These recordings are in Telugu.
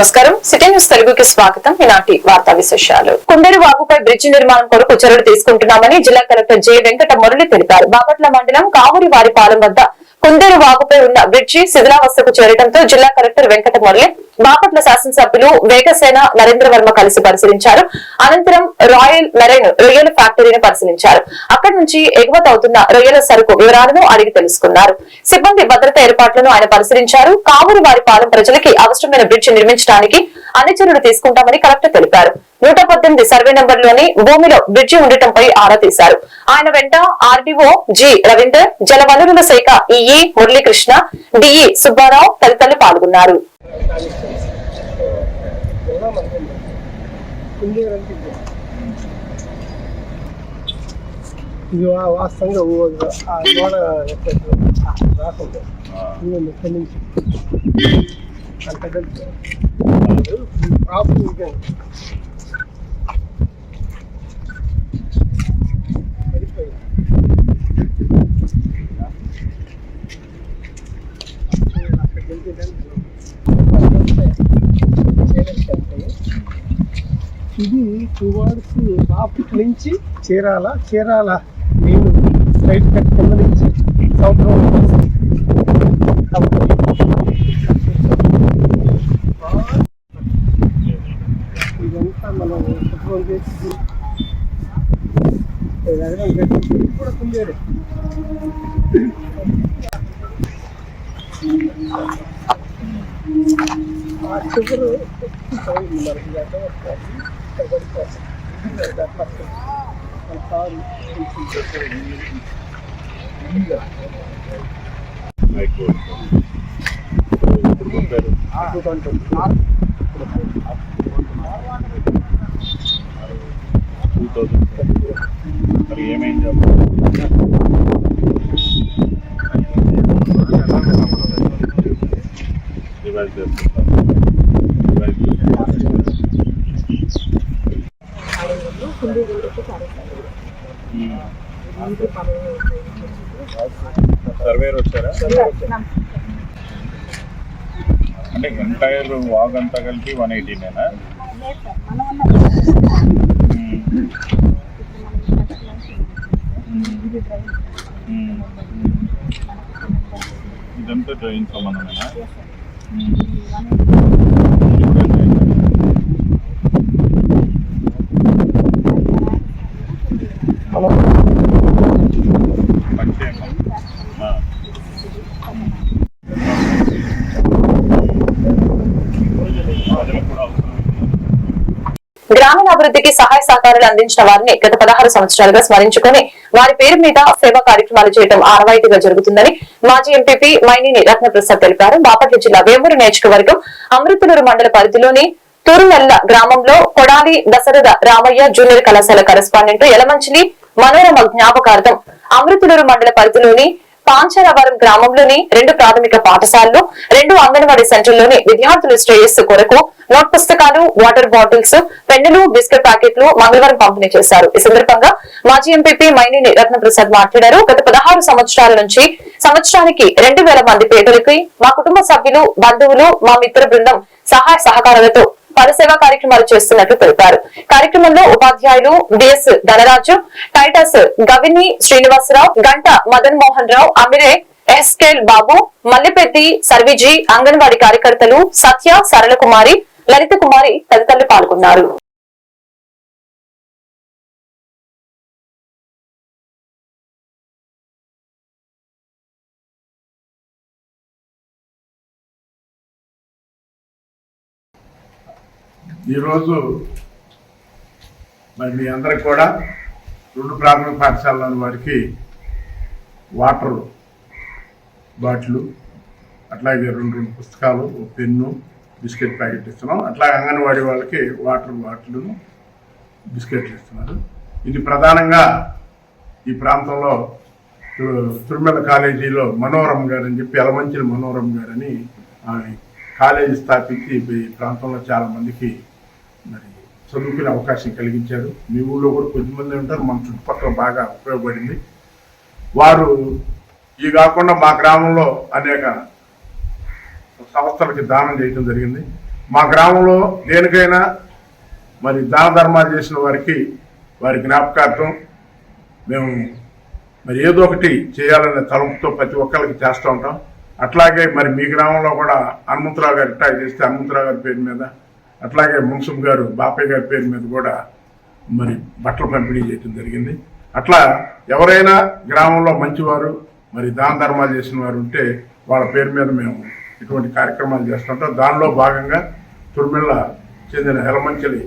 నమస్కారం. సిటీ న్యూస్ తెలుగుకి స్వాగతం. ఈనాటి వార్తా విశేషాలు. కుండేరు వాగుపై బ్రిడ్జి నిర్మాణం కొరకు చర్యలు తీసుకుంటున్నామని జిల్లా కలెక్టర్ జె వెంకట మురళి తెలిపారు. బాపట్ల మండలం కావురివారిపాలెం వద్ద కుండేరు వాగుపై ఉన్న బ్రిడ్జి శిథిలావస్థకు చేరడంతో జిల్లా కలెక్టర్ వెంకట మురళి బాపట్ల శాసనసభ్యులు వేగసేన నరేంద్రవర్మ కలిసి పరిశీలించారు. అనంతరం రాయల్ మెరైన్ రొయ్యల ఫ్యాక్టరీని పరిశీలించారు. అక్కడి నుంచి ఎగుమతి అవుతున్న రొయ్యల సరుకు వివరాలను అడిగి తెలుసుకున్నారు. సిబ్బంది భద్రతా ఏర్పాట్లను ఆయన పరిశీలించారు. కావురివారిపాలెం ప్రజలకి అవసరమైన బ్రిడ్జి నిర్మించడానికి అన్ని చర్యలు తీసుకుంటామని కలెక్టర్ తెలిపారు. 118 సర్వే నెంబర్లోని భూమిలో బ్రిడ్జి ఉండటంపై ఆరా తీశారు. ఆయన వెంట ఆర్డీఓ జి రవీందర్, జలవనరుల శాఖ ఈఈ మురళీకృష్ణ, డిఈ సుబ్బారావు తదితరులు పాల్గొన్నారు. ఇది టువర్డ్స్ బాపట్ల నుంచి చీరాల నేను స్ట్రైట్ కట్ కింద నుంచి సముద్రం ఇదంతా మనం శుభ్రం చేసి కూడా కుందేరు ఆ షుగర్ మరి ఏమైంది? రివైజ్ చేస్తున్నారు. సర్వేర్ వచ్చారా? అంటే ఎంటైర్ వాగ్ అంతా కలిపి 180నేనా? ఇదంతా డ్రైన్ సంబంధమేనా? గ్రామీణాభివృద్ధికి సహాయ సహకారాలు అందించిన వారిని గత 16 సంవత్సరాలుగా స్మరించుకుని వారి పేరు మీద సేవా కార్యక్రమాలు చేయడం ఆనవాయితీగా జరుగుతుందని మాజీ ఎంపీపీ మైనేని రత్నప్రసాద్ తెలిపారు. బాపట్ల జిల్లా వేమూరు నియోజకవర్గం అమృతలూరు మండల పరిధిలోని తూరుమెల్ల గ్రామంలో కొడాలి దశరథ రామయ్య జూనియర్ కళాశాల కరెస్పాండెంట్ యలమంచిలి మనోరమ జ్ఞాపకార్థం అమృతలూరు మండల పరిధిలోని పాంచారవరం గ్రామంలోని 2 ప్రాథమిక పాఠశాలలు, 2 అంగన్వాడీ సెంటర్లోని విద్యార్థుల శ్రేయస్సు కొరకు నోట్ పుస్తకాలు, వాటర్ బాటిల్స్, పెన్నులు, బిస్కెట్ ప్యాకెట్లు మంగళవారం పంపిణీ చేశారు. ఈ సందర్భంగా మాజీ ఎంపీపీ మైనేని రత్నప్రసాద్ మాట్లాడారు. గత 16 సంవత్సరాల నుంచి సంవత్సరానికి 2000 మంది పేదలకి మా కుటుంబ సభ్యులు, బంధువులు, మా మిత్ర బృందం సహాయ సహకారాలతో పలు సేవా కార్యక్రమాలు చేస్తున్నట్లు తెలిపారు. కార్యక్రమంలో ఉపాధ్యాయులు డిఎస్ ధనరాజు, టైటస్ గవిని శ్రీనివాసరావు, గంట మదన్ మోహన్ రావు, అమిరే ఎస్కేల్ బాబు, మల్లిపెద్ది సర్విజీ, అంగన్వాడీ కార్యకర్తలు సత్య, సరళ కుమారి, లలిత కుమారి తదితరులు పాల్గొన్నారు. ఈరోజు మరి మీ అందరికి కూడా 2 ప్రాథమిక పాఠశాలలోని వారికి వాటర్ బాటిల్, అట్లాగే 2 పుస్తకాలు, పెన్ను, బిస్కెట్ ప్యాకెట్ ఇస్తున్నాం. అట్లాగే అంగన్వాడీ వాళ్ళకి వాటర్ బాటిల్, బిస్కెట్లు ఇస్తున్నారు. ఇది ప్రధానంగా ఈ ప్రాంతంలో తిరుమల కాలేజీలో మనోరమ్ గారు అని చెప్పి యలమంచిలి మనోరమ్ గారని కాలేజీ స్థాపించి ఈ ప్రాంతంలో చాలా మందికి మరి చదువుకునే అవకాశం కలిగించారు. మీ ఊళ్ళో కూడా కొద్దిమంది ఉంటారు, మన చుట్టుపక్కల బాగా ఉపయోగపడింది. వారు ఇవి కాకుండా మా గ్రామంలో అనేక సంస్థలకి దానం చేయడం జరిగింది. మా గ్రామంలో దేనికైనా మరి దాన ధర్మాలు చేసిన వారికి వారి జ్ఞాపకార్థం మేము మరి ఏదో ఒకటి చేయాలనే తలంపుతో ప్రతి ఒక్కరికి చేస్తూ ఉంటాం. అట్లాగే మరి మీ గ్రామంలో కూడా హనుమంతరావు గారు రిటైర్ చేస్తే హనుమంతరావు గారి పేరు మీద, అట్లాగే మున్సిపల్ గారు బాపయ్య గారి పేరు మీద కూడా మరి బట్టలు పంపిణీ చేయడం జరిగింది. అట్లా ఎవరైనా గ్రామంలో మంచివారు మరి దాన ధర్మాలు చేసిన వారు ఉంటే వాళ్ళ పేరు మీద మేము ఇటువంటి కార్యక్రమాలు చేస్తుంటాం. దానిలో భాగంగా తుర్మిళ్ళ చెందిన ఎలమంచలి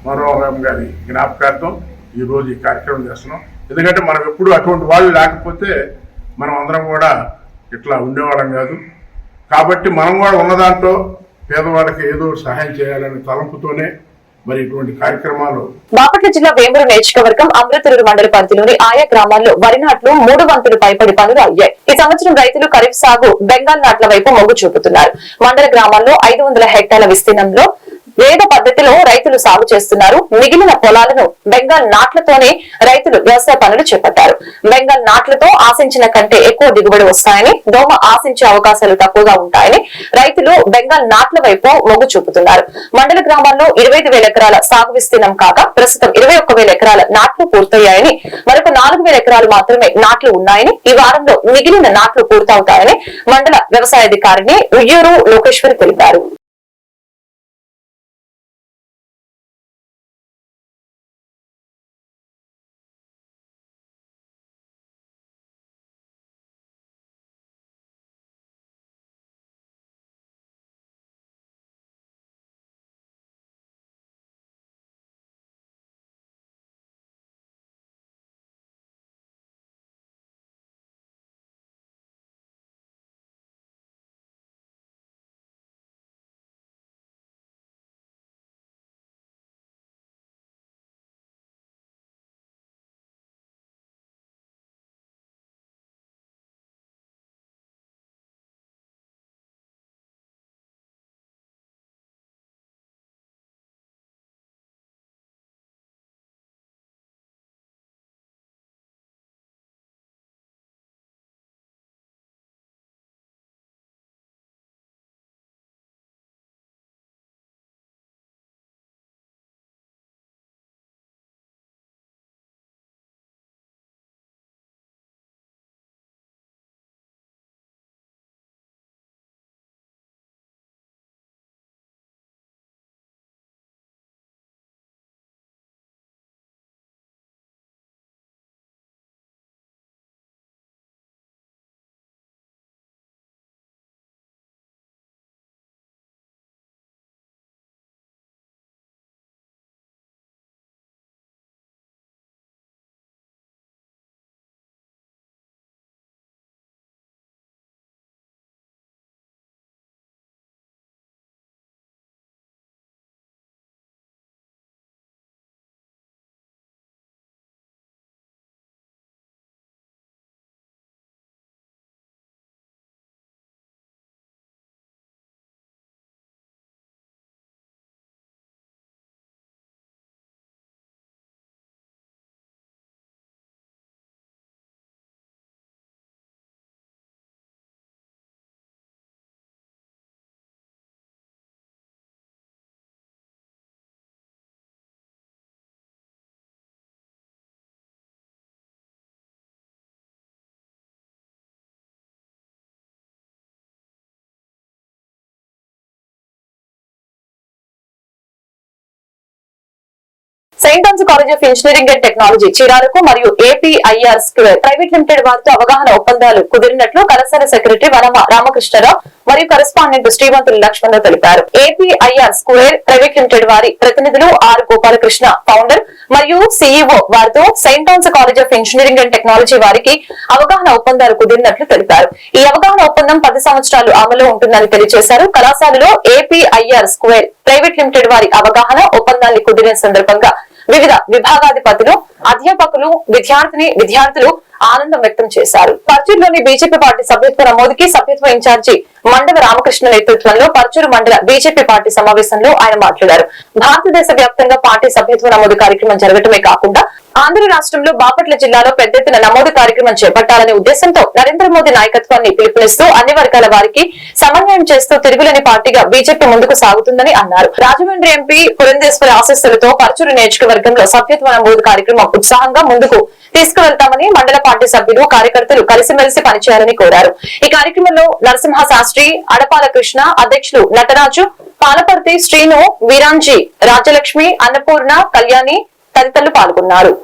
మనోహరం గారి జ్ఞాపకార్థం ఈరోజు ఈ కార్యక్రమం చేస్తున్నాం. ఎందుకంటే మనం ఎప్పుడు అటువంటి వాళ్ళు లేకపోతే మనం అందరం కూడా ఇట్లా ఉండేవాళ్ళం కాదు. కాబట్టి మనం కూడా ఉన్న దాంట్లో పేదవాళ్ళకి ఏదో సహాయం చేయాలనే తలంపుతోనే మరి ఇటువంటి కార్యక్రమాలు. బాపట్ల జిల్లా వేమూరు నియోజకవర్గం అమృతూరు మండల పరిధిలోని ఆయా గ్రామాల్లో వరి నాట్లు 3 వంతులు పైపడి పనులు అయ్యాయి. ఈ సంవత్సరం రైతులు ఖరీఫ్ సాగు బెంగాల్ నాట్ల వైపు మొగ్గు చూపుతున్నారు. మండల గ్రామాల్లో 500 హెక్టార్ల విస్తీర్ణంలో వేద పద్ధతిలో రైతులు సాగు చేస్తున్నారు. మిగిలిన పొలాలను బెంగాల్ నాట్లతోనే రైతులు వ్యవసాయ పనులు చేపట్టారు. బెంగాల్ నాట్లతో ఆశించిన కంటే ఎక్కువ దిగుబడి వస్తాయని, దోమ ఆశించే అవకాశాలు తక్కువగా ఉంటాయని రైతులు బెంగాల్ నాట్ల వైపు మొగ్గు చూపుతున్నారు. మండల గ్రామాల్లో 25,000 ఎకరాల సాగు విస్తీర్ణం కాగా ప్రస్తుతం 21,000 ఎకరాల నాట్లు పూర్తయ్యాయని, మరొక 4,000 ఎకరాలు మాత్రమే నాట్లు ఉన్నాయని, ఈ వారంలో మిగిలిన నాట్లు పూర్తవుతాయని మండల వ్యవసాయాధికారిని ఉయ్యూరు లోకేశ్వరి తెలిపారు. Saint Ann's college of engineering and technology చీరాలకు మరియు ఏపీఐఆర్ స్క్వేర్ ప్రైవేట్ లిమిటెడ్ వారితో అవగాహన ఒప్పందాలు కుదిరినట్లు కళాశాల సెక్రటరీ వనమ రామకృష్ణరావు మరియు కరెస్పాండెంట్ శ్రీమంతులు లక్ష్మణ్ తెలిపారు. ఏపీఐఆర్ స్క్వేర్ ప్రైవేట్ లిమిటెడ్ వారి ప్రతినిధులు ఆర్ గోపాలకృష్ణ ఫౌండర్ మరియు సిఇఓ వారితో Saint Ann's college of engineering and Technology వారికి అవగాహన ఒప్పందాలు కుదిరినట్లు తెలిపారు. ఈ అవగాహన ఒప్పందం 10 సంవత్సరాలు అమలు ఉంటుందని తెలియజేశారు. కళాశాలలో ఏపీఐఆర్ స్క్వేర్ ప్రైవేట్ లిమిటెడ్ వారి అవగాహన ఒప్పందాన్ని కుదిరిన సందర్భంగా వివిధ విభాగాధిపతులు, అధ్యాపకులు, విద్యార్థులు ఆనందం వ్యక్తం చేశారు. పర్చూరులోని బీజేపీ పార్టీ సభ్యత్వ నమోదుకి సభ్యత్వ ఇన్ఛార్జి మండవ రామకృష్ణ నేతృత్వంలో పర్చూరు మండల బీజేపీ పార్టీ సమావేశంలో ఆయన మాట్లాడారు. భారతదేశ వ్యాప్తంగా పార్టీ సభ్యత్వ నమోదు కార్యక్రమం జరగటమే కాకుండా ఆంధ్ర రాష్ట్రంలో బాపట్ల జిల్లాలో పెద్ద ఎత్తున నమోదు కార్యక్రమం చేపట్టాలనే ఉద్దేశంతో నరేంద్ర మోదీ నాయకత్వాన్ని పిలుపునిస్తూ అన్ని వర్గాల వారికి సమన్వయం చేస్తూ తిరుగులేని పార్టీగా బీజేపీ ముందుకు సాగుతుందని అన్నారు. రాజమండ్రి ఎంపీ పురంధేశ్వరి ఆశీస్సులతో పర్చూరు నియోజకవర్గంలో సభ్యత్వ నమోదు కార్యక్రమం ఉత్సాహంగా ముందుకు తీసుకువెళ్తామని మండల పార్టీ సభ్యులు కార్యకర్తలు కలిసిమెలిసి పనిచేయాలని కోరారు. ఈ కార్యక్రమంలో నరసింహ శాస్త్రి, అడపాల కృష్ణ, అధ్యక్షులు నటరాజు, పాలపర్తి శ్రీను, వీరాంజీ, రాజ్యలక్ష్మి, అన్నపూర్ణ, కళ్యాణి తదితరులు పాల్గొన్నారు.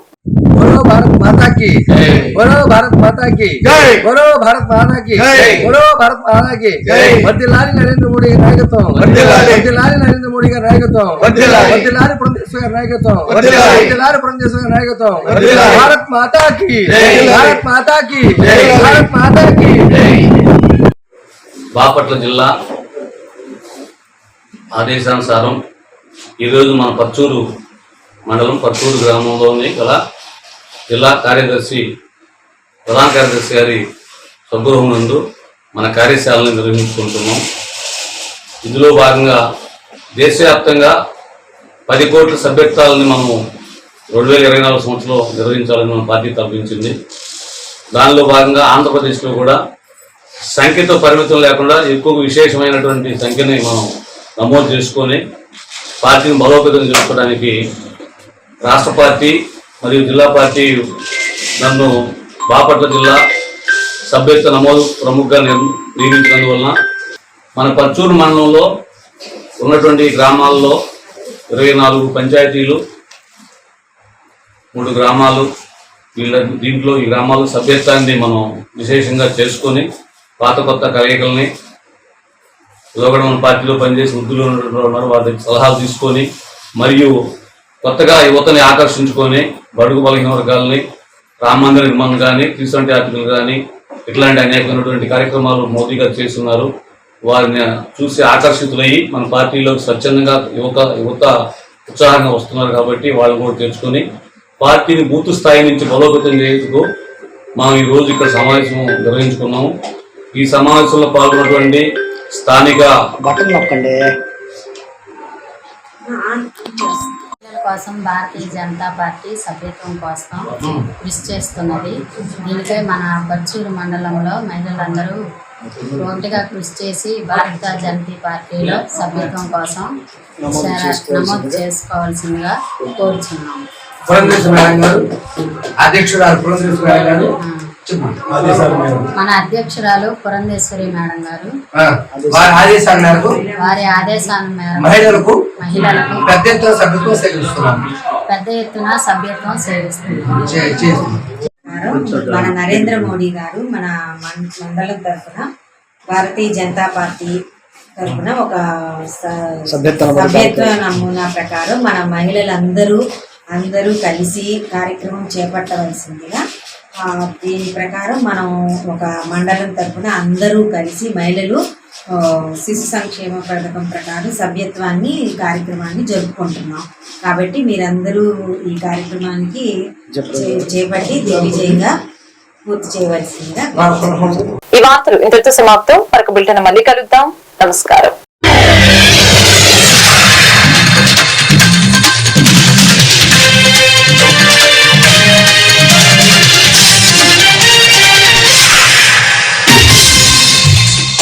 बोलो भारत माता की जय, बोलो भारत माता की जय, बोलो भारत माता की जय, बोलो भारत माता की जय। वर्धिल्लाली नरेंद्र मोदी గారి నాయకత్వం, वर्धिल्लाली नरेंद्र मोदी గారి నాయకత్వం, वर्धिल्लाली పురంధేశ్వరి గారి నాయకత్వం, वर्धिल्लाली పురంధేశ్వరి గారి నాయకత్వం। भारत माता की जय, भारत माता की जय, भारत माता की जय। బాపట్ల జిల్లా ఆదేశానుసారం ఈరోజు మన పర్చూరు మండలం పర్చూరు గ్రామంలోని గల జిల్లా కార్యదర్శి ప్రధాన కార్యదర్శి గారి స్వగృహం నందు మన కార్యశాలను నిర్వహించుకుంటున్నాం. ఇందులో భాగంగా దేశవ్యాప్తంగా 10 కోట్ల సభ్యత్వాలని మనము 2024 సంవత్సరంలో నిర్వహించాలని మన పార్టీ తలపించింది. దానిలో భాగంగా ఆంధ్రప్రదేశ్లో కూడా సంఖ్యతో పరిమితం లేకుండా ఎక్కువ విశేషమైనటువంటి సంఖ్యని మనం నమోదు చేసుకొని పార్టీని బలోపేతం చేసుకోవడానికి రాష్ట్ర పార్టీ మరియు జిల్లా పార్టీ నన్ను బాపట్ల జిల్లా సభ్యత్వ నమోదు ప్రముఖంగా నియమించినందువలన మన పర్చూరు మండలంలో ఉన్నటువంటి గ్రామాల్లో 24 పంచాయతీలు, 3 గ్రామాలు, దీంట్లో ఈ గ్రామాల సభ్యత్వాన్ని మనం విశేషంగా చేసుకొని పాత కొత్త కలయికల్ని లోగడ మన పార్టీలో పనిచేసి వృద్ధులు ఉన్నారు వారి సలహాలు తీసుకొని మరియు కొత్తగా యువతని ఆకర్షించుకొని బడుగు బలహీన వర్గాలని రామ మందిర నిర్మాణం కానీ, క్రిస్టియానిటీ ఆర్టికల్ కానీ ఇట్లాంటి అనేకమైనటువంటి కార్యక్రమాలు మోదీ గారు చేస్తున్నారు. వారిని చూసి ఆకర్షితులయ్యి మన పార్టీలోకి స్వచ్ఛందంగా యువత ఉత్సాహంగా వస్తున్నారు. కాబట్టి వాళ్ళు కూడా తెలుసుకొని పార్టీని బూత్ స్థాయి నుంచి బలోపేతం చేసేందుకు మనం ఈరోజు ఇక్కడ సమావేశం నిర్వహించుకున్నాము. ఈ సమావేశంలో పాల్గొన్నటువంటి స్థానిక కోసం భారతీయ జనతా పార్టీ సభ్యత్వం కోసం కృషి చేస్తున్నది. దీనికై మన పర్చూరు మండలంలో మహిళలందరూ ఒకటిగా కృషి చేసి భారతీయ జనతా పార్టీలో సభ్యత్వం కోసం నమోదు చేసుకోవాల్సిందిగా కోరుచున్నాము. మన అధ్యక్షురాలు పురంధేశ్వరి మేడం గారు వారి ఆదేశాల మేరకు మహిళలకు పెద్ద ఎత్తున సభ్యత్వం సేవిస్తున్నారు. మన నరేంద్ర మోడీ గారు మన మండలం తరఫున భారతీయ జనతా పార్టీ తరఫున ఒక సభ్యత్వ నమూనా ప్రకారం మన మహిళలందరూ కలిసి కార్యక్రమం చేపట్టవలసిందిగా, దీని ప్రకారం మనం ఒక మండలం తరఫున అందరూ కలిసి మహిళలు శిశు సంక్షేమ పథకం ప్రకారం సభ్యత్వాన్ని కార్యక్రమాన్ని జరుపుకుంటున్నాం. కాబట్టి మీరందరూ ఈ కార్యక్రమానికి చేపట్టి దిగ్విజయంగా పూర్తి చేయవలసిందిగా. ఈ వార్తలు ఇంతటితో సమాప్తం. మరొక బులెటిన్ మళ్ళీ కలుద్దాం. నమస్కారం.